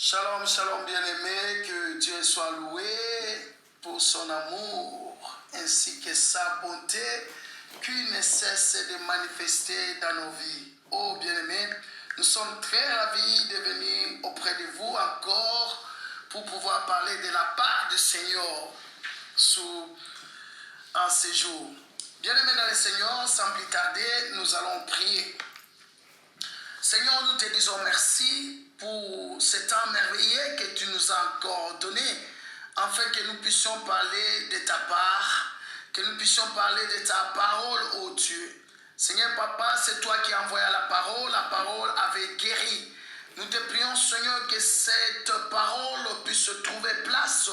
Shalom, shalom bien-aimé, que Dieu soit loué pour son amour ainsi que sa bonté qui ne cesse de manifester dans nos vies. Oh bien-aimé, nous sommes très ravis de venir auprès de vous encore pour pouvoir parler de la part du Seigneur en ces jours. Bien-aimé dans le Seigneur, sans plus tarder, nous allons prier. Seigneur, nous te disons merci pour ce temps merveilleux que tu nous as encore donné, afin que nous puissions parler de ta part, que nous puissions parler de ta parole, ô Dieu. Seigneur Papa, c'est toi qui as envoyé la parole avait guéri. Nous te prions, Seigneur, que cette parole puisse trouver place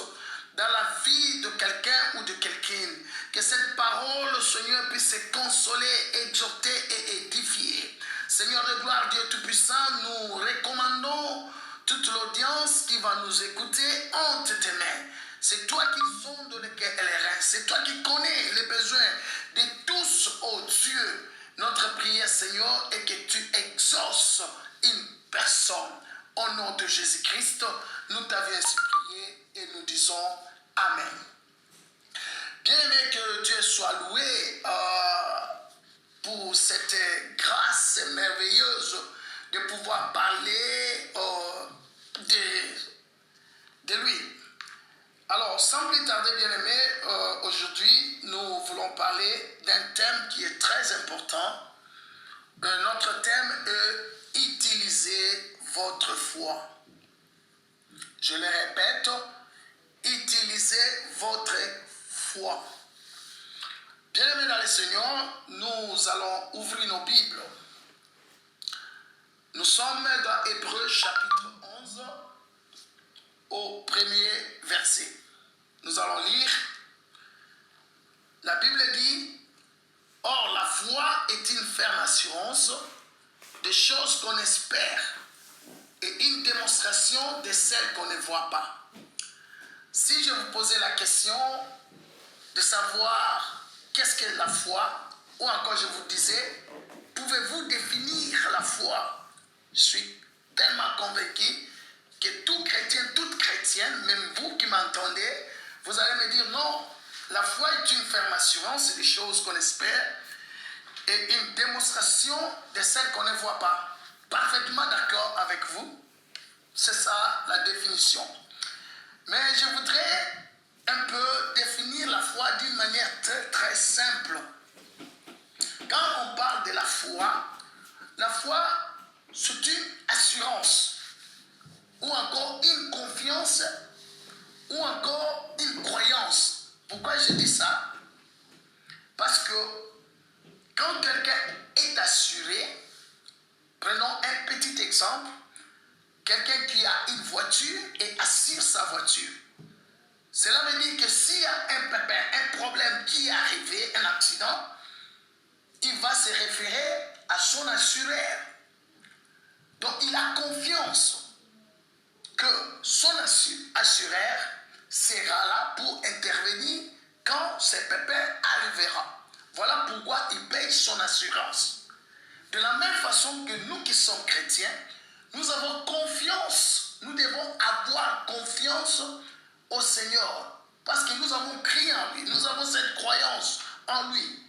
dans la vie de quelqu'un ou de quelqu'une. Que cette parole, Seigneur, puisse consoler, exhorter et édifier. Seigneur de gloire, Dieu Tout-Puissant, nous recommandons toute l'audience qui va nous écouter entre tes mains. C'est toi qui sondes le cœur et les reins. C'est toi qui connais les besoins de tous, oh Dieu. Notre prière, Seigneur, est que tu exauces une personne. Au nom de Jésus-Christ, nous t'avions ainsi prié et nous disons Amen. Bien-aimé, que Dieu soit loué pour cette grâce merveilleuse de pouvoir parler de lui. Alors, sans plus tarder, bien-aimé, aujourd'hui, nous voulons parler d'un thème qui est très important. Notre thème est « Utilisez votre foi ». Je le répète, utilisez votre foi. Bien-aimés dans le Seigneur, nous allons ouvrir nos Bibles. Nous sommes dans Hébreux chapitre 11 au premier verset. Nous allons lire. La Bible dit, « Or la foi est une ferme assurance des choses qu'on espère et une démonstration de celles qu'on ne voit pas. » Si je vous posais la question de savoir qu'est-ce que la foi, ou encore je vous disais, pouvez-vous définir la foi? Je suis tellement convaincu que tout chrétien, toute chrétienne, même vous qui m'entendez, vous allez me dire non, la foi est une ferme assurance des choses qu'on espère et une démonstration de celles qu'on ne voit pas. Parfaitement d'accord avec vous, c'est ça la définition. Mais je voudrais un peu définir la foi d'une manière très très simple. Quand on parle de la foi, c'est une assurance, ou encore une confiance, ou encore une croyance. Pourquoi je dis ça? Parce que quand quelqu'un est assuré, prenons un petit exemple, quelqu'un qui a une voiture et assure sa voiture. Cela veut dire que s'il y a un pépin, un problème qui est arrivé, un accident, il va se référer à son assureur. Donc il a confiance que son assureur sera là pour intervenir quand ce pépin arrivera. Voilà pourquoi il paye son assurance. De la même façon que nous qui sommes chrétiens, nous avons confiance, nous devons avoir confiance au Seigneur, parce que nous avons crié en lui, nous avons cette croyance en lui.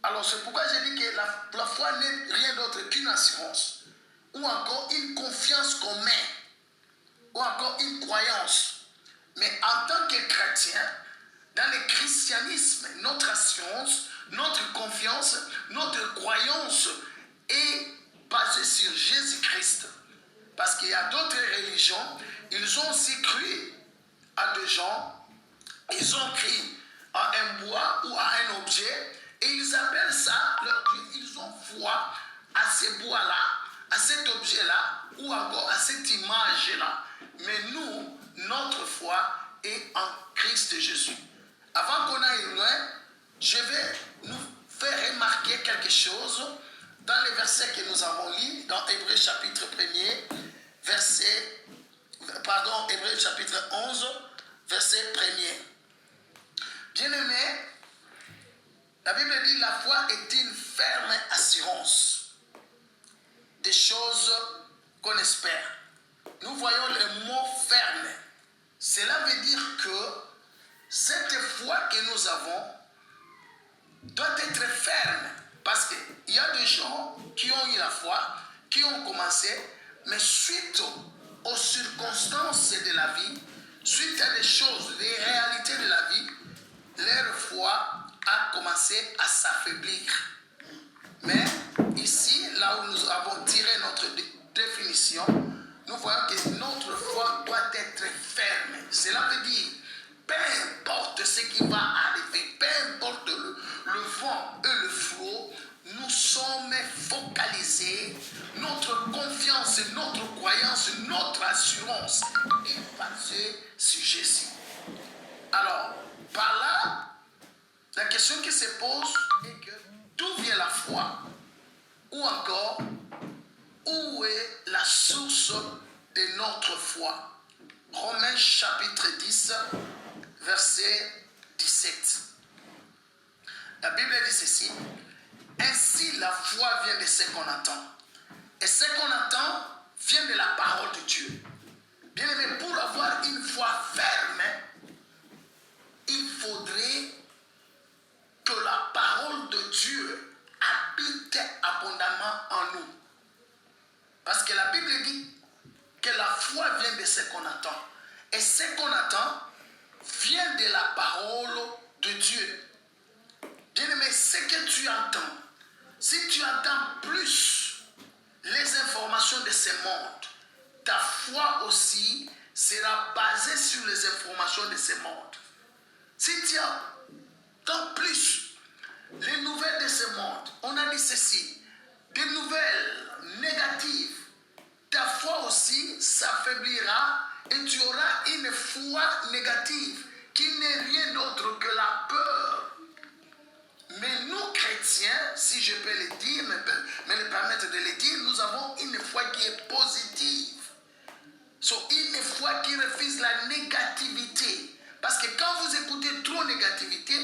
Alors c'est pourquoi j'ai dit que la foi n'est rien d'autre qu'une assurance, ou encore une confiance qu'on met, ou encore une croyance. Mais en tant que chrétien, dans le christianisme, notre assurance, notre confiance, notre croyance est basée sur Jésus-Christ. Parce qu'il y a d'autres religions, ils ont aussi cru à des gens, ils ont cru à un bois ou à un objet, et ils appellent ça leur Dieu. Ils ont foi à ce bois-là, à cet objet-là, ou encore à cette image-là. Mais nous, notre foi est en Christ Jésus. Avant qu'on aille loin, je vais nous faire remarquer quelque chose dans les versets que nous avons lus, dans Hébreux chapitre 1er, Hébreux chapitre 11, verset 1er. Bien-aimé, la Bible dit la foi est une ferme assurance des choses qu'on espère. nous voyons le mot ferme. Cela veut dire que cette foi que nous avons doit être ferme. Parce qu'il y a des gens qui ont eu la foi, qui ont commencé, mais suite aux circonstances de la vie, suite à des choses, des réalités de la vie, leur foi a commencé à s'affaiblir. Mais ici, là où nous avons tiré notre définition, nous voyons que notre foi doit être ferme. Cela veut dire, peu importe ce qui va arriver, peu importe le vent et le flot, nous sommes focalisés, notre confiance, notre croyance, notre assurance est basée sur Jésus. Alors, par là, la question qui se pose est que d'où vient la foi? Ou encore, où est la source de notre foi? Romains chapitre 10, verset 17. La Bible dit ceci: ainsi la foi vient de ce qu'on entend. Et ce qu'on entend vient de la parole de Dieu. Bien aimé, pour avoir une foi ferme, il faudrait que la parole de Dieu habite abondamment en nous. Parce que la Bible dit que la foi vient de ce qu'on entend. Et ce qu'on entend vient de la parole de Dieu. Bien-aimé, ce que tu entends, si tu entends plus les informations de ce monde, ta foi aussi sera basée sur les informations de ce monde. Si tu entends plus les nouvelles de ce monde, on a dit ceci, des nouvelles négatives, ta foi aussi s'affaiblira et tu auras une foi négative qui n'est rien d'autre que la peur. Mais nous, chrétiens, si je peux le dire, me le permettre de le dire, nous avons une foi qui est positive. Une foi qui refuse la négativité. Parce que quand vous écoutez trop négativité,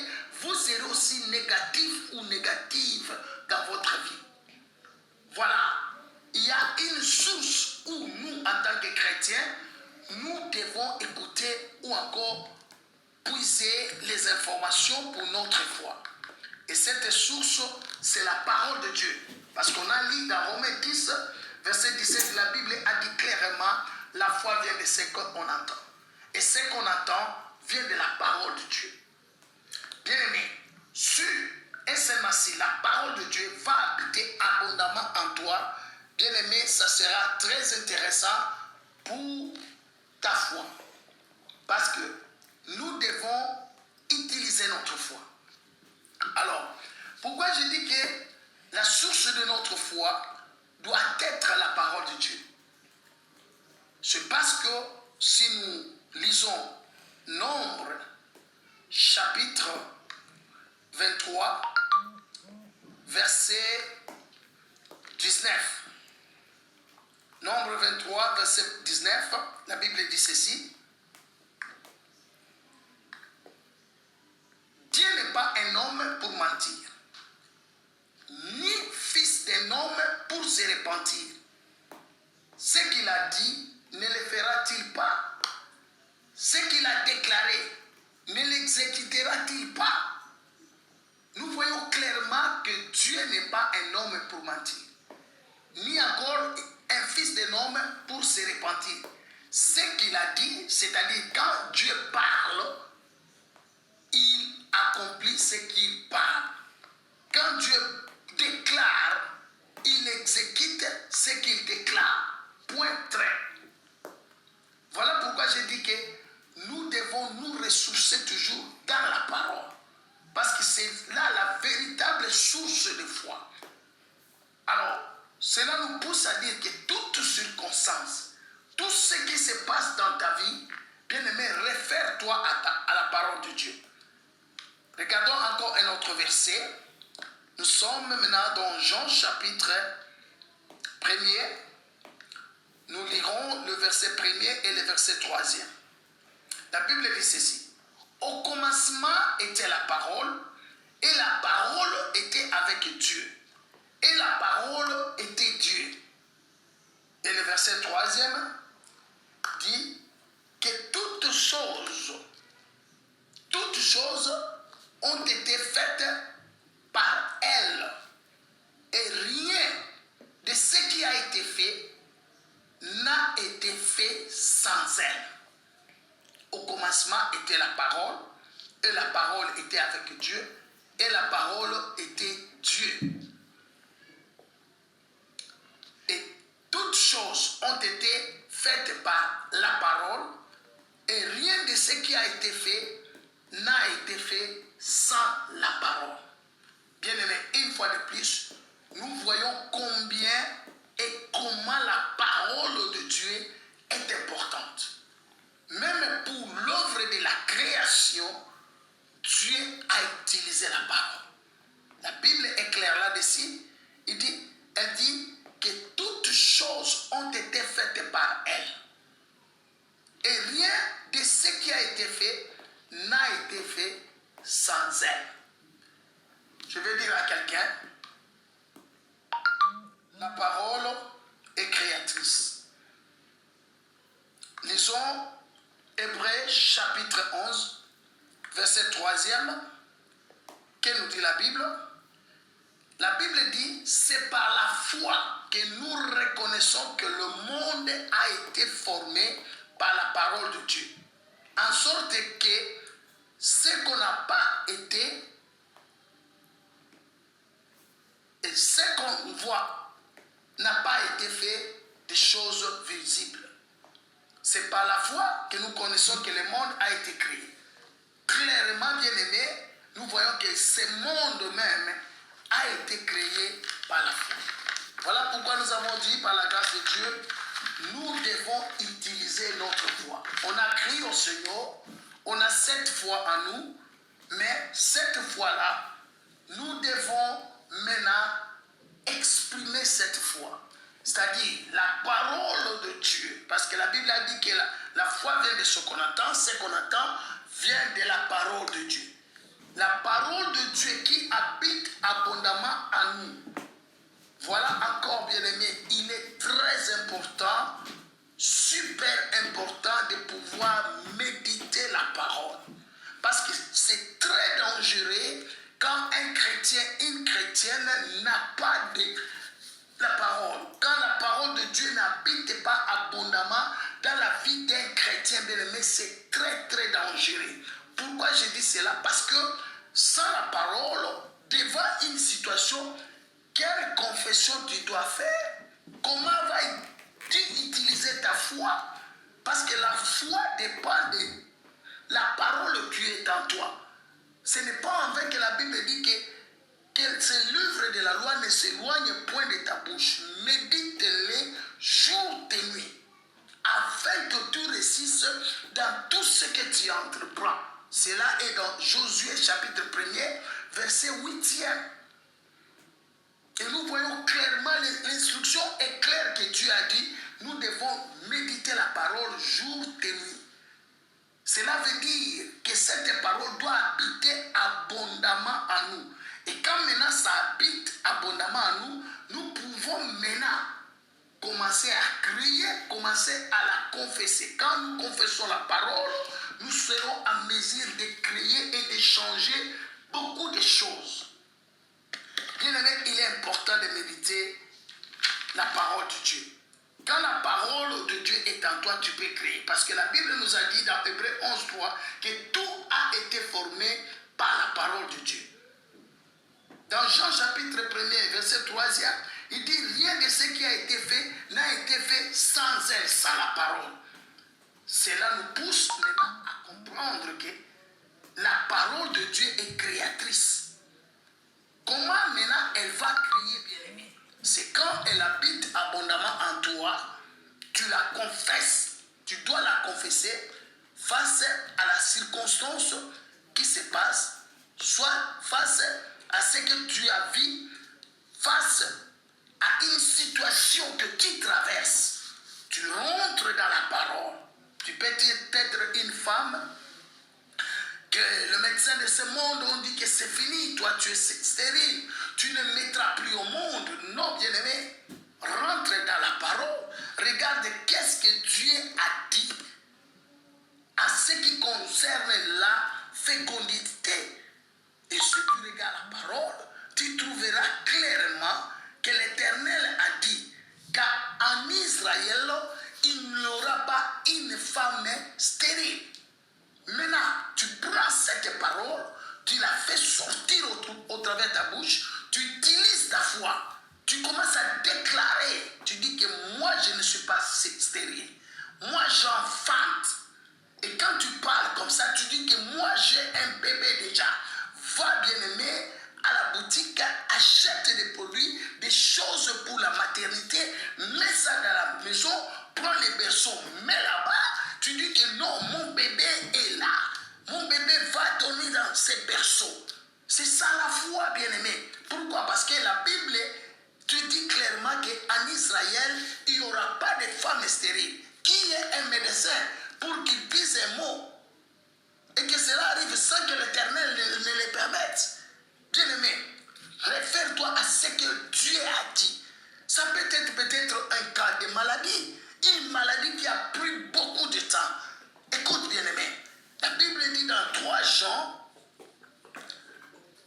vous serez aussi négatif ou négative dans votre vie. Voilà. Il y a une source où nous, en tant que chrétiens, nous devons écouter ou encore puiser les informations pour notre foi. Et cette source, c'est la parole de Dieu. Parce qu'on a lu dans Romains 10, verset 17, la Bible a dit clairement, la foi vient de ce qu'on entend. Et ce qu'on entend vient de la parole de Dieu. Bien aimé, sur et seulement si la parole de Dieu va habiter abondamment en toi, bien aimé, ça sera très intéressant pour ta foi. Parce que nous devons utiliser notre foi. Alors, pourquoi je dis que la source de notre foi doit être la parole de Dieu? C'est parce que si nous lisons Nombre, chapitre 23, verset 19. Nombre 23, verset 19, la Bible dit ceci. Dieu n'est pas un homme pour mentir, ni fils d'un homme pour se repentir. Ce qu'il a dit, ne le fera-t-il pas? Ce qu'il a déclaré, ne l'exécutera-t-il pas? Nous voyons clairement que Dieu n'est pas un homme pour mentir, ni encore un fils d'un homme pour se repentir. Ce qu'il a dit, c'est-à-dire quand Dieu parle, il accomplit ce qu'il parle. Quand Dieu déclare, il exécute ce qu'il déclare. Point très. Voilà pourquoi je dis que nous devons nous ressourcer toujours dans la parole. Parce que c'est là la véritable source de foi. Alors, cela nous pousse à dire que toute circonstance, tout ce qui se passe dans ta vie, bien aimé, réfère-toi à la parole de Dieu. Regardons encore un autre verset. Nous sommes maintenant dans Jean chapitre 1er. Nous lirons le verset 1er et le verset 3e. La Bible dit ceci. Au commencement était la parole, et la parole était avec Dieu. Et la parole était Dieu. Et le verset 3e. choses ont été faites par elle. Et rien de ce qui a été fait n'a été fait sans elle. Au commencement était la parole, et la parole était avec Dieu, et la parole était Dieu. Et toutes choses ont été faites par la parole, et rien de ce qui a été fait n'a été fait sans la parole. Bien aimé, une fois de plus, nous voyons combien et comment la parole de Dieu est importante. Même pour l'œuvre de la création, Dieu a utilisé la parole. La Bible est claire là-dessus. Elle dit que toutes choses ont été faites par elle. Et rien de ce qui a été fait n'a été fait sans elle. Je vais dire à quelqu'un, la parole est créatrice. Lisons Hébreux chapitre 11, verset 3e. Que nous dit la Bible? La Bible dit, c'est par la foi que nous reconnaissons que le monde a été formé par la parole de Dieu. En sorte que ce qu'on n'a pas été et ce qu'on voit n'a pas été fait de choses visibles. C'est par la foi que nous connaissons que le monde a été créé. Clairement, bien aimé, nous voyons que ce monde même a été créé par la foi. Voilà pourquoi nous avons dit, par la grâce de Dieu, nous devons utiliser notre foi. On a crié au Seigneur, on a cette foi en nous, mais cette foi-là, nous devons maintenant exprimer cette foi. C'est-à-dire la parole de Dieu. Parce que la Bible a dit que la foi vient de ce qu'on entend. Ce qu'on entend vient de la parole de Dieu. La parole de Dieu qui habite abondamment en nous. Voilà encore, bien aimé, il est très important, super important de pouvoir méditer la parole. Parce que c'est très dangereux quand un chrétien, une chrétienne n'a pas de la parole. Quand la parole de Dieu n'habite pas abondamment dans la vie d'un chrétien bien aimé, c'est très très dangereux. Pourquoi je dis cela? Parce que sans la parole, devant une situation, quelle confession tu dois faire? Comment vas-tu utiliser ta foi? Parce que la foi dépend de la parole qui est en toi. Ce n'est pas en vain que la Bible dit que ce livre de la loi ne s'éloigne point de ta bouche. Médite-les jour et nuit, afin que tu réussisses dans tout ce que tu entreprends. Cela est dans Josué chapitre 1er, verset 8e. Et nous voyons clairement, l'instruction est claire que Dieu a dit, nous devons méditer la parole jour et nuit. Cela veut dire que cette parole doit habiter abondamment en nous. Et quand maintenant ça habite abondamment en nous, nous pouvons maintenant commencer à crier, commencer à la confesser. Quand nous confessons la parole, nous serons en mesure de crier et de changer beaucoup de choses. Bien aimé, il est important de méditer la parole de Dieu. Quand la parole de Dieu est en toi, tu peux créer. Parce que la Bible nous a dit dans Hébreux 11.3 que tout a été formé par la parole de Dieu. Dans Jean chapitre 1er, verset 3e, il dit rien de ce qui a été fait n'a été fait sans elle, sans la parole. Cela nous pousse maintenant à comprendre que la parole de Dieu est créatrice. Comment maintenant elle va créer, bien-aimé? C'est quand elle habite abondamment en toi, tu la confesses, tu dois la confesser face à la circonstance qui se passe, soit face à ce que tu as vu, face à une situation que tu traverses. Tu rentres dans la parole. Tu peux être une femme que le médecin de ce monde on dit que c'est fini, toi tu es stérile, tu ne mettras plus au monde. Non, bien-aimé, rentre dans la parole, regarde qu'est-ce que Dieu a dit à ce qui concerne la fécondité. Et si tu regardes la parole, tu trouveras clairement que l'Éternel a dit qu'en Israël, il n'y aura pas une femme stérile. Maintenant, tu prends cette parole, tu la fais sortir au travers de ta bouche, tu utilises ta foi, tu commences à déclarer, tu dis que moi je ne suis pas stérile, moi j'enfante. Et quand tu parles comme ça, tu dis que moi j'ai un bébé déjà. Va bien aimé à la boutique, achète des produits, des choses pour la maternité, mets ça dans la maison, prends les berceaux, mets là-bas. Tu dis que non, mon bébé est là. Mon bébé va donner dans ses berceaux. C'est ça la foi, bien-aimé. Pourquoi? Parce que la Bible, tu dis clairement qu'en Israël, il n'y aura pas de femme stérile. Qui est un médecin pour qu'il dise un mot et que cela arrive sans que l'Éternel ne le permette? Bien-aimé, réfère-toi à ce que Dieu a dit. Ça peut être peut-être un cas de maladie. Une maladie qui a pris beaucoup de temps. Écoute, bien-aimé, la Bible dit dans 3 Jean,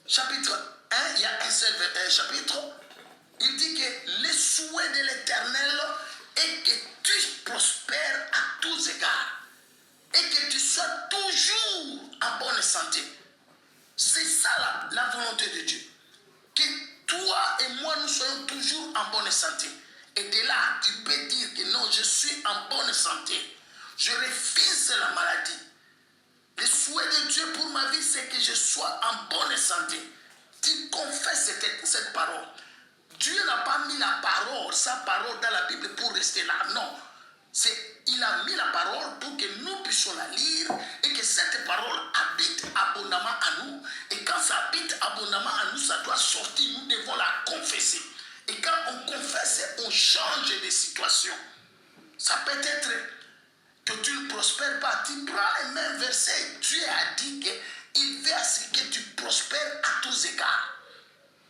chapitre 1, il y a un seul chapitre, il dit que le souhait de l'Éternel est que tu prospères à tous égards et que tu sois toujours en bonne santé. C'est ça la volonté de Dieu. Que toi et moi, nous soyons toujours en bonne santé. Et de là, tu peux dire que non, je suis en bonne santé. Je refuse la maladie. Le souhait de Dieu pour ma vie, c'est que je sois en bonne santé. Tu confesses cette parole. Dieu n'a pas mis la parole, sa parole dans la Bible pour rester là. Non. Il a mis la parole pour que nous puissions la lire et que cette parole habite abondamment à nous. Et quand ça habite abondamment à nous, ça doit sortir. Nous devons la confesser. Et quand on confesse, on change de situation. Ça peut être que tu ne prospères pas. Tu prends les mêmes versets. Dieu a dit qu'il veut à ce que tu prospères à tous égards.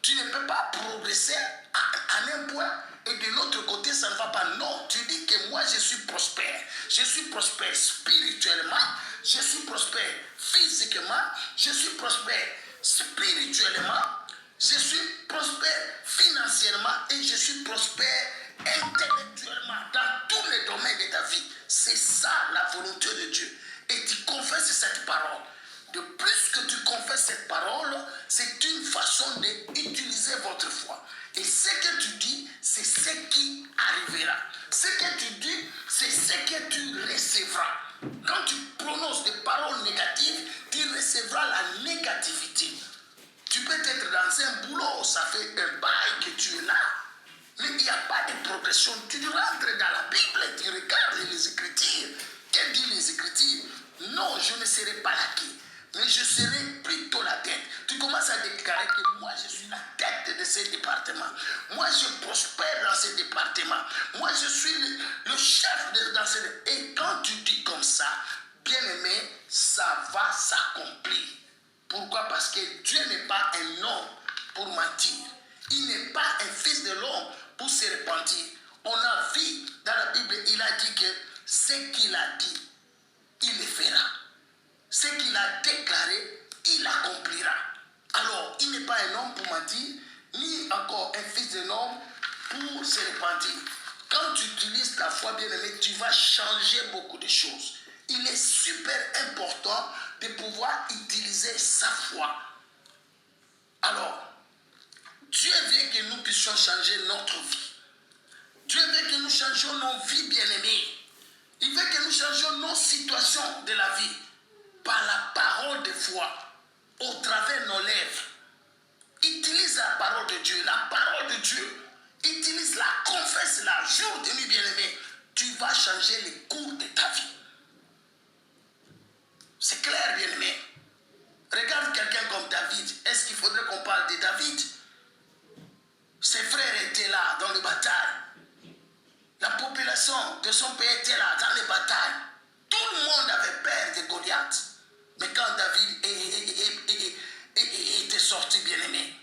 Tu ne peux pas progresser à un point et de l'autre côté, ça ne va pas. Non, tu dis que moi, je suis prospère. Je suis prospère spirituellement. Je suis prospère physiquement. Je suis prospère spirituellement. Je suis prospère financièrement et je suis prospère intellectuellement dans tous les domaines de ta vie. C'est ça la volonté de Dieu. Et tu confesses cette parole. De plus que tu confesses cette parole, c'est une façon d'utiliser votre foi. Et ce que tu dis, c'est ce qui arrivera. Ce que tu dis, c'est ce que tu recevras. Quand tu prononces des paroles négatives, tu recevras la négativité. Tu peux être dans un boulot, ça fait un bail que tu es là, mais il n'y a pas de progression. Tu rentres dans la Bible, tu regardes les Écritures. Que dit les Écritures? Non, je ne serai pas la queue, mais je serai plutôt la tête. Tu commences à déclarer que moi, je suis la tête de ce département. Moi, je prospère dans ce département. Moi, je suis le chef dans ce département. Et quand tu dis comme ça, bien-aimé, ça va s'accomplir. Pourquoi? Parce que Dieu n'est pas un homme pour mentir. Il n'est pas un fils de l'homme pour se repentir. On a vu dans la Bible, il a dit que ce qu'il a dit, il le fera. Ce qu'il a déclaré, il accomplira. Alors, il n'est pas un homme pour mentir, ni encore un fils de l'homme pour se repentir. Quand tu utilises ta foi, bien-aimé, tu vas changer beaucoup de choses. Il est super important de pouvoir utiliser sa foi. Alors, Dieu veut que nous puissions changer notre vie. Dieu veut que nous changions nos vies, bien-aimés. Il veut que nous changions nos situations de la vie par la parole de foi, au travers de nos lèvres. Utilise la parole de Dieu, la parole de Dieu. Utilise-la, confesse-la, jour de nuit, bien-aimé. Tu vas changer les cours de ta vie. C'est clair, bien-aimé. Regarde quelqu'un comme David. Est-ce qu'il faudrait qu'on parle de David? Ses frères étaient là dans les batailles. La population de son pays était là dans les batailles. Tout le monde avait peur de Goliath. Mais quand David était sorti, bien-aimé,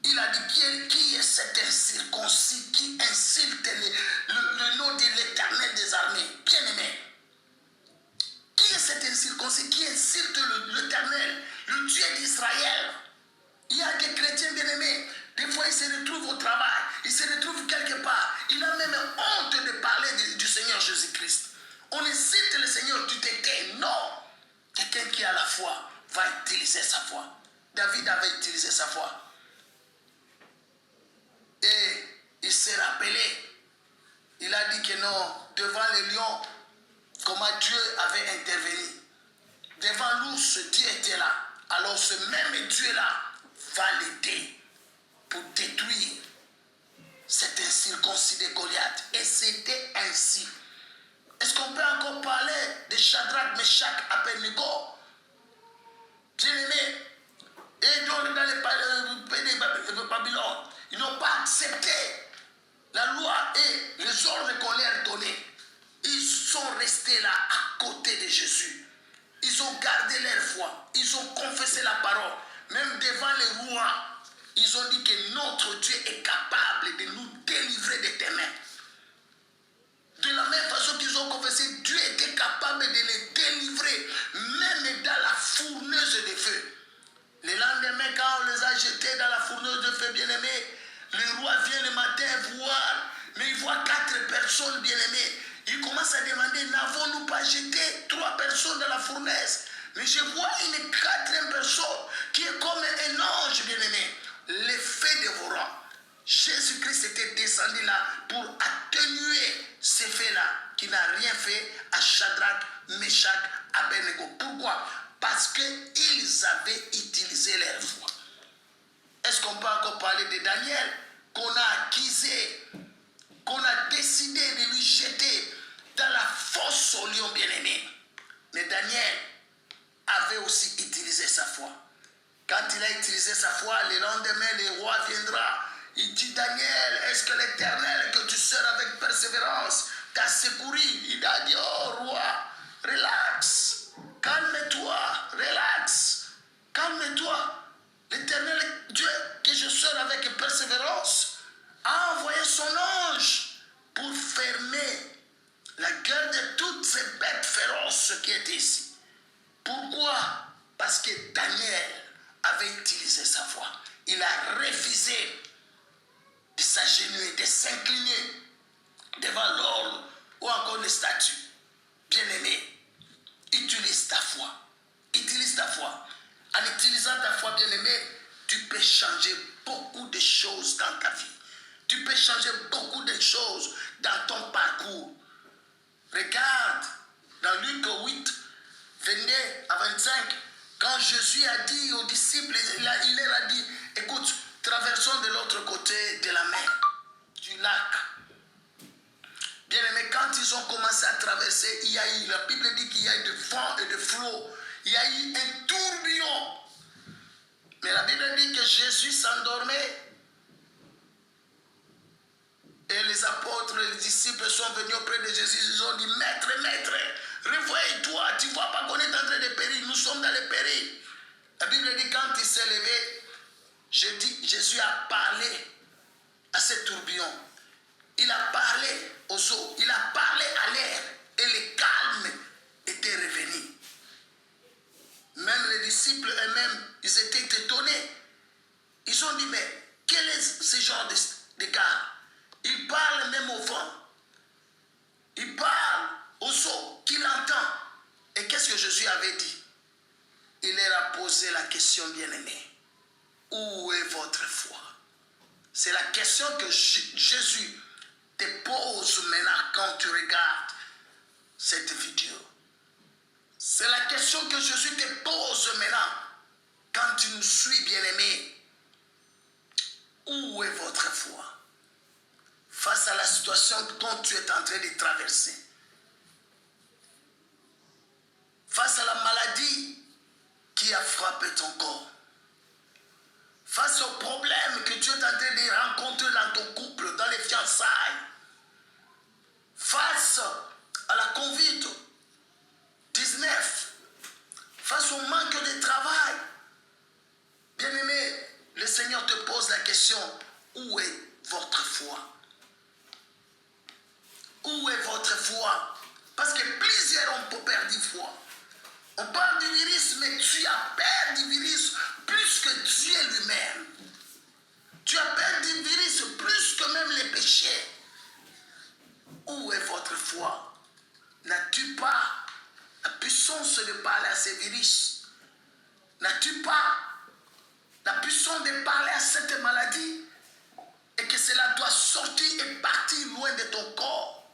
il a dit qui est cet incirconcis qui insulte le nom de l'Éternel des armées? Bien-aimé. Qui est cet incirconcis qui insulte insulte l'Éternel, le Dieu d'Israël. Il y a des chrétiens bien-aimés, des fois ils se retrouvent au travail, ils se retrouvent quelque part. Il a même honte de parler du Seigneur Jésus-Christ. On incite le Seigneur, tu te tais. Non. Quelqu'un qui a la foi va utiliser sa foi. David avait utilisé sa foi. Et il s'est rappelé. Il a dit que non, devant les lions, comment Dieu avait intervenu. Devant l'ours, Dieu était là. Alors ce même Dieu-là va l'aider pour détruire cet incirconcis de Goliath. Et c'était ainsi. Est-ce qu'on peut encore parler de Shadrach, Meshach, Abednego? Bien-aimés, et donc dans le pays de Babylone, ils n'ont pas accepté la loi et les ordres qu'on leur donnait. Ils sont restés là à côté de Jésus. Ils ont gardé leur foi. Ils ont confessé la parole. Même devant les rois, ils ont dit que notre Dieu est capable de nous délivrer de tes mains. De la même façon qu'ils ont confessé, Dieu était capable de les délivrer, même dans la fourneuse de feu. Le lendemain, quand on les a jetés dans la fourneuse de feu, bien-aimés, le roi vient le matin voir, mais il voit 4 personnes bien-aimées. Il commence à demander, n'avons-nous pas jeté 3 personnes dans la fournaise? Mais je vois une 4e personne qui est comme un ange bien-aimé. Les feux dévorants. Jésus-Christ était descendu là pour atténuer ces faits-là, qui n'a rien fait à Shadrach, Meshach, Abednego. Pourquoi? Parce qu'ils avaient utilisé leur foi. Est-ce qu'on peut encore parler de Daniel, qu'on a accusé, qu'on a décidé de lui jeter dans la fosse au lion bien-aimé? Mais Daniel avait aussi utilisé sa foi. Quand il a utilisé sa foi, le lendemain, le roi viendra. Il dit, Daniel, est-ce que l'Éternel que tu sers avec persévérance t'a secouru? Il a dit, oh roi, relax, calme-toi, relax, calme-toi. L'Éternel Dieu que je sers avec persévérance a envoyé son ange pour fermer la gueule de toutes ces bêtes féroces qui étaient ici. Pourquoi? Parce que Daniel avait utilisé sa foi. Il a refusé de s'agenouiller, de s'incliner devant l'ordre ou encore les statues. Bien-aimé, utilise ta foi. Utilise ta foi. En utilisant ta foi, bien-aimé, tu peux changer beaucoup de choses dans ta vie. Tu peux changer beaucoup de choses dans ton parcours. Regarde, dans Luc 8, 22 à 25, quand Jésus a dit aux disciples, il leur a dit, écoute, traversons de l'autre côté de la mer, du lac. Bien aimé, quand ils ont commencé à traverser, il y a eu, la Bible dit qu'il y a eu de vent et de flots. Il y a eu un tourbillon. Mais la Bible dit que Jésus s'endormait. Et les apôtres, les disciples sont venus auprès de Jésus. Ils ont dit, Maître, Maître, réveille-toi. Tu ne vois pas qu'on est en train de périr. Nous sommes dans le péril. La Bible dit, quand il s'est levé, Jésus a parlé à ce tourbillon. Il a parlé aux eaux. Il a parlé à l'air. Et le calme était revenu. Même les disciples eux-mêmes, ils étaient étonnés. Ils ont dit, mais quel est ce genre de gars? Il parle même au vent. Il parle aux eaux qu'il entend. Et qu'est-ce que Jésus avait dit? Il leur a posé la question, bien-aimée. Où est votre foi? C'est la question que Jésus te pose maintenant quand tu regardes cette vidéo. C'est la question que Jésus te pose maintenant quand tu nous suis, bien-aimé. Où est votre foi? Face à la situation dont tu es en train de traverser. Face à la maladie qui a frappé ton corps. Face aux problèmes que tu es en train de rencontrer dans ton couple, dans les fiançailles. Face à la Covid-19. Face au manque de travail. Bien-aimé, le Seigneur te pose la question, où est votre foi? Où est votre foi? Parce que plusieurs ont perdu foi. On parle du virus mais tu as peur du virus plus que Dieu lui-même. Tu as peur du virus plus que même les péchés. Où est votre foi? N'as-tu pas la puissance de parler à ces virus? N'as-tu pas la puissance de parler à cette maladie? Et que cela doit sortir et partir loin de ton corps.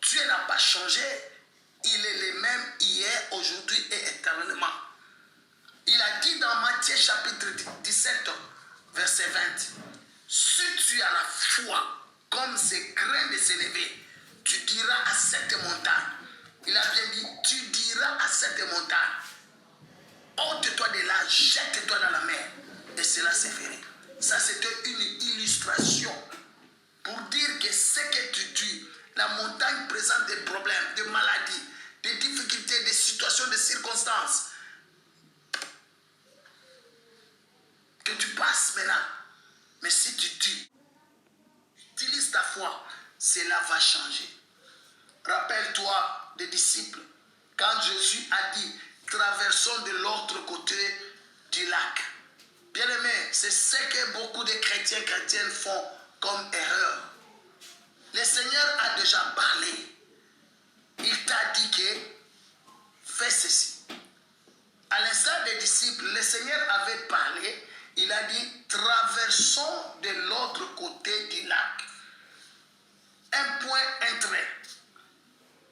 Dieu n'a pas changé. Il est le même hier, aujourd'hui et éternellement. Il a dit dans Matthieu chapitre 17, verset 20. Si tu as la foi comme ces grains de sénévé, tu diras à cette montagne. Il a bien dit, tu diras à cette montagne, ôte-toi de là, jette-toi dans la mer. Et cela se ferait. Ça, c'était une illustration pour dire que ce que tu dis, la montagne présente des problèmes, des maladies, des difficultés, des situations, des circonstances que tu passes maintenant. Mais si tu dis, utilise ta foi, cela va changer. Rappelle-toi des disciples, quand Jésus a dit, traversons de l'autre côté du lac. Bien-aimé, c'est ce que beaucoup de chrétiennes font comme erreur. Le Seigneur a déjà parlé. Il t'a dit que fais ceci. À l'instar des disciples, le Seigneur avait parlé. Il a dit, traversons de l'autre côté du lac. Un point, un trait.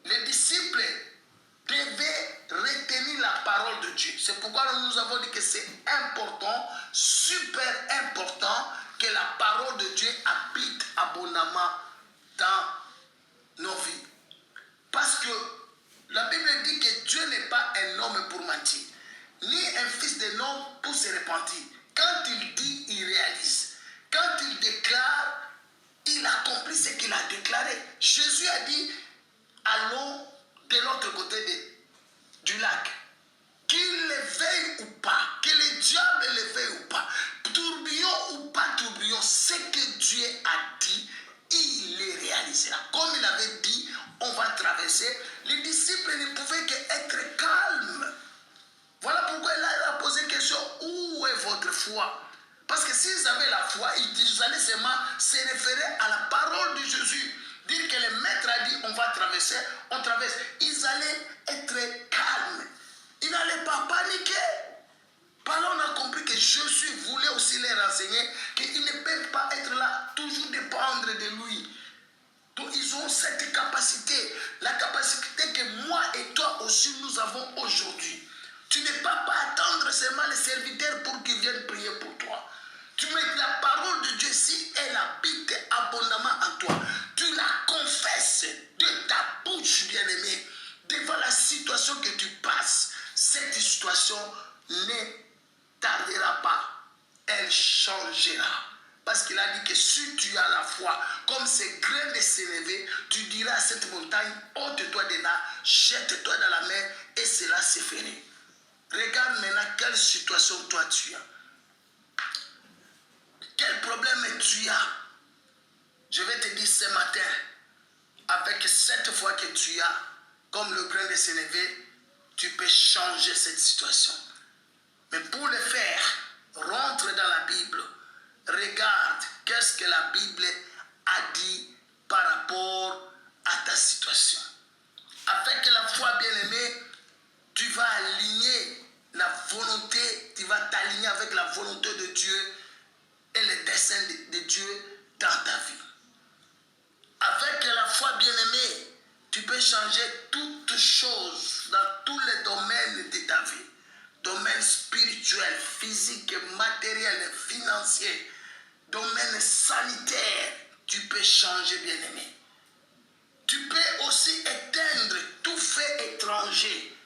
Les disciples devaient retenir la parole de Dieu. C'est pourquoi nous avons dit que c'est important, super important, que la parole de Dieu applique abondamment dans nos vies. Parce que la Bible dit que Dieu n'est pas un homme pour mentir, ni un fils de l'homme pour se repentir. Quand il dit, il réalise. Quand il déclare, il accomplit ce qu'il a déclaré. Jésus a dit, allons de l'autre côté du lac. Qu'il le veuille ou pas, que le diable le veuille ou pas, tourbillon ou pas tourbillon, ce que Dieu a dit, il le réalisera. Comme il avait dit, on va traverser. Les disciples ne pouvaient qu'être calmes. Voilà pourquoi il a posé la question, où est votre foi? Parce que s'ils avaient la foi, ils allaient seulement se référer à la parole de Jésus. Dire que le maître a dit, on va traverser, on traverse. Ils allaient être calmes. Ils n'allaient pas paniquer. Par là, on a compris que Jésus voulait aussi les renseigner qu'ils ne peuvent pas être là, toujours dépendre de lui. Donc, ils ont cette capacité, la capacité que moi et toi aussi nous avons aujourd'hui. Tu ne peux pas attendre seulement les serviteurs pour qu'ils viennent prier pour toi. Tu mets la parole de Dieu, si elle habite abondamment en toi, tu la confesses de ta bouche, bien-aimé, devant la situation que tu passes. Cette situation ne tardera pas, elle changera. Parce qu'il a dit que si tu as la foi, comme ces grains de sénévé, tu diras à cette montagne, ôte-toi de là, jette-toi dans la mer, et cela se ferait. Regarde maintenant quelle situation toi tu as. Quel problème tu as? Je vais te dire ce matin, avec cette foi que tu as, comme le grain de sénévé, tu peux changer cette situation. Mais pour le faire, rentre dans la Bible. Regarde qu'est-ce que la Bible a dit par rapport à ta situation. Avec la foi bien-aimée, tu vas aligner la volonté, tu vas t'aligner avec la volonté de Dieu et les desseins de Dieu dans ta vie. Avec la foi bien-aimée, tu peux changer toutes choses dans tous les domaines de ta vie. Domaine spirituel, physique, matériel, financier, domaine sanitaire, tu peux changer, bien-aimé. Tu peux aussi éteindre tout fait étranger.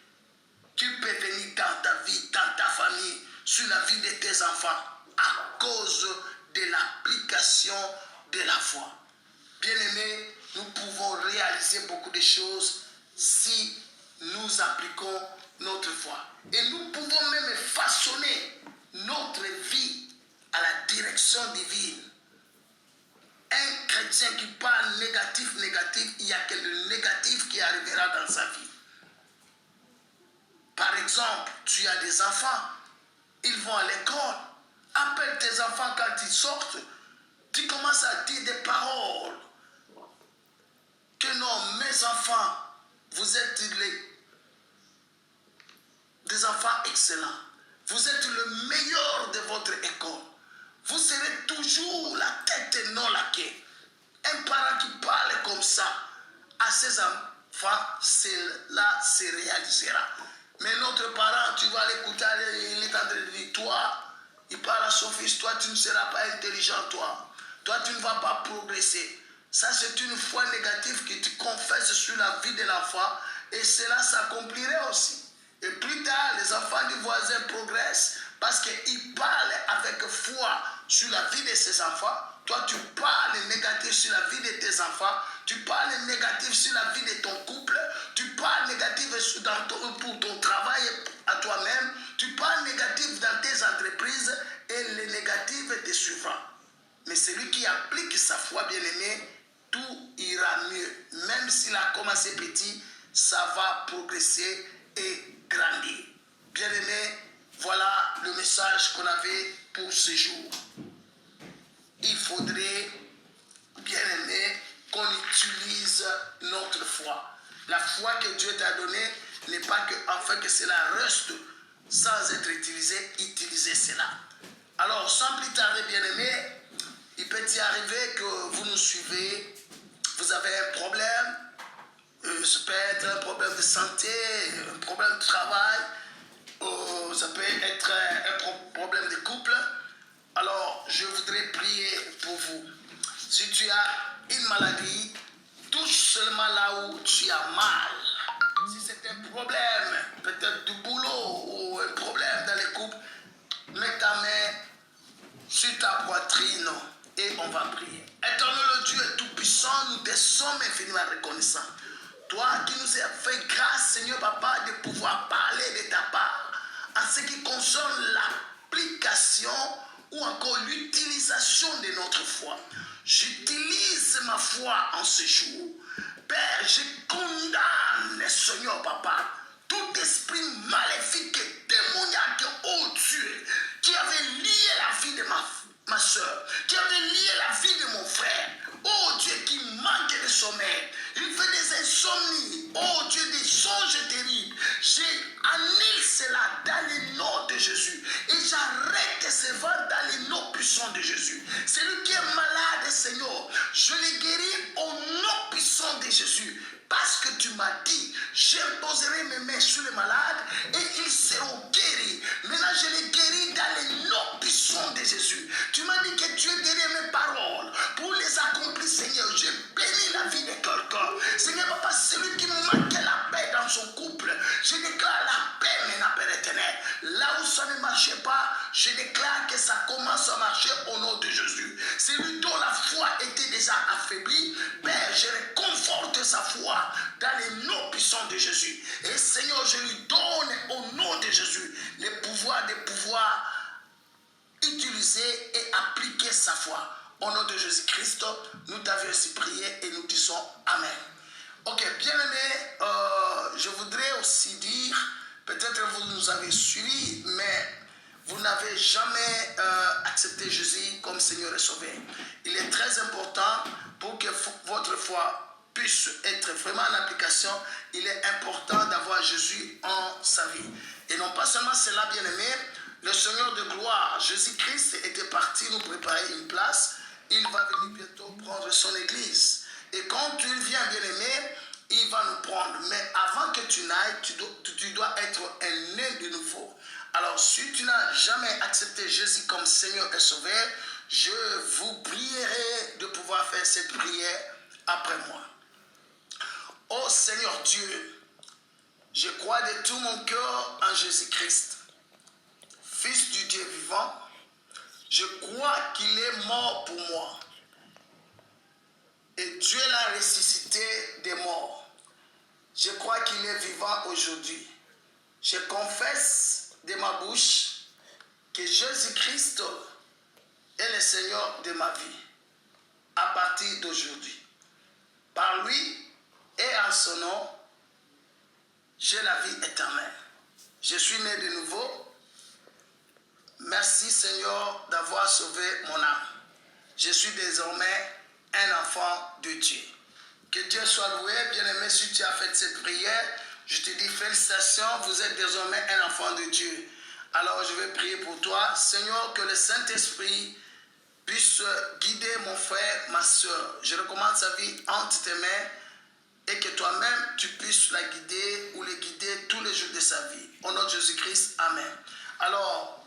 Tu peux venir dans ta vie, dans ta famille, sur la vie de tes enfants, à cause de l'application de la foi. Bien-aimé, nous pouvons réaliser beaucoup de choses si nous appliquons notre foi. Et nous pouvons même façonner notre vie à la direction divine. Un chrétien qui parle négatif, il y a que le négatif qui arrivera dans sa vie. Par exemple, tu as des enfants, ils vont à l'école. Appelle tes enfants quand ils sortent. Tu commences à dire des paroles. Que non, mes enfants, vous êtes des enfants excellents. Vous êtes le meilleur de votre école. Vous serez toujours la tête et non la queue. Un parent qui parle comme ça à ses enfants, cela se réalisera. Mais notre parent, tu vas l'écouter, il est en train de dire, toi, il parle à son fils, toi, tu ne seras pas intelligent, toi. Toi, tu ne vas pas progresser. Ça, c'est une foi négative que tu confesses sur la vie de l'enfant et cela s'accomplirait aussi. Et plus tard, les enfants du voisin progressent parce qu'ils parlent avec foi sur la vie de ses enfants. Toi, tu parles négatif sur la vie de tes enfants. Tu parles négatif sur la vie de ton couple. Tu parles négatif pour ton travail à toi-même. Tu parles négatif dans tes entreprises et les négatifs te suivront. Mais celui qui applique sa foi, bien-aimé, tout ira mieux. Même s'il a commencé petit, ça va progresser et grandir. Bien-aimé, voilà le message qu'on avait pour ce jour. Il faudrait, bien-aimé, qu'on utilise notre foi. La foi que Dieu t'a donnée n'est pas que, afin que cela reste sans être utilisé, utilisez cela. Alors, sans plus tarder, bien-aimé, il peut y arriver que vous nous suivez, vous avez un problème, ça peut être un problème de santé, un problème de travail, ça peut être un problème de couple. Alors, je voudrais prier pour vous. Si tu as une maladie, touche seulement là où tu as mal. Si c'est un problème, peut-être du boulot ou un problème dans les couples, mets ta main sur ta poitrine et on va prier. Éternel Dieu Tout-Puissant, nous te sommes infiniment reconnaissants. Toi qui nous as fait grâce, Seigneur Papa, de pouvoir parler de ta part en ce qui concerne l'application ou encore l'utilisation de notre foi. J'utilise ma foi en ce jour. Père, je condamne, Seigneur Papa, tout esprit maléfique et démoniaque, oh Dieu, qui avait lié la vie de ma soeur, qui avait lié la vie de mon frère, oh Dieu, qui manque de sommeil, il fait des insomnies, oh Dieu, des songes terribles. J'annule cela dans le nom de Jésus et j'arrête ces vents dans le nom puissant de Jésus. Celui qui est malade, Seigneur, je le guéris au nom puissant de Jésus. Parce que tu m'as dit, j'imposerai mes mains sur les malades et ils seront guéris. Maintenant, je les guéris dans le nom puissant de Jésus. Tu m'as dit que tu es derrière mes paroles pour les accomplir, Seigneur. Je bénis la vie de quelqu'un. Seigneur, Papa, celui qui manque la paix dans son couple, je déclare la paix maintenant, Père éternel. Là où ça ne marchait pas, je déclare que ça commence à marcher au nom de Jésus. Celui dont la foi était déjà affaiblie, Père, je réconforte sa foi dans les noms puissants de Jésus. Et Seigneur, je lui donne au nom de Jésus le pouvoir de pouvoir utiliser et appliquer sa foi. Au nom de Jésus-Christ, nous t'avions ainsi prié et nous disons Amen. Ok, bien aimé, je voudrais aussi dire, peut-être que vous nous avez suivis, mais vous n'avez jamais accepté Jésus comme Seigneur et Sauveur. Il est très important pour que votre foi puisse être vraiment en application. Il est important d'avoir Jésus en sa vie. Et non pas seulement cela, bien aimé, le Seigneur de gloire, Jésus-Christ, était parti nous préparer une place. Il va venir bientôt prendre son église. Et quand il vient, bien aimé, il va nous prendre. Mais avant que tu n'ailles, tu dois être un né de nouveau. Alors, si tu n'as jamais accepté Jésus comme Seigneur et Sauveur, je vous prierai de pouvoir faire cette prière après moi. Ô Seigneur Dieu, je crois de tout mon cœur en Jésus-Christ, Fils du Dieu vivant. Je crois qu'il est mort pour moi. Et Dieu l'a ressuscité des morts. Je crois qu'il est vivant aujourd'hui. Je confesse de ma bouche que Jésus-Christ est le Seigneur de ma vie à partir d'aujourd'hui. Par lui et en son nom, j'ai la vie éternelle. Je suis né de nouveau. Merci Seigneur d'avoir sauvé mon âme. Je suis désormais un enfant de Dieu. Que Dieu soit loué. Bien-aimé, si tu as fait cette prière, je te dis félicitations, vous êtes désormais un enfant de Dieu. Alors je vais prier pour toi. Seigneur, que le Saint-Esprit puisse guider mon frère, ma soeur. Je recommande sa vie entre tes mains et que toi-même tu puisses la guider ou les guider tous les jours de sa vie. Au nom de Jésus-Christ, Amen. Alors,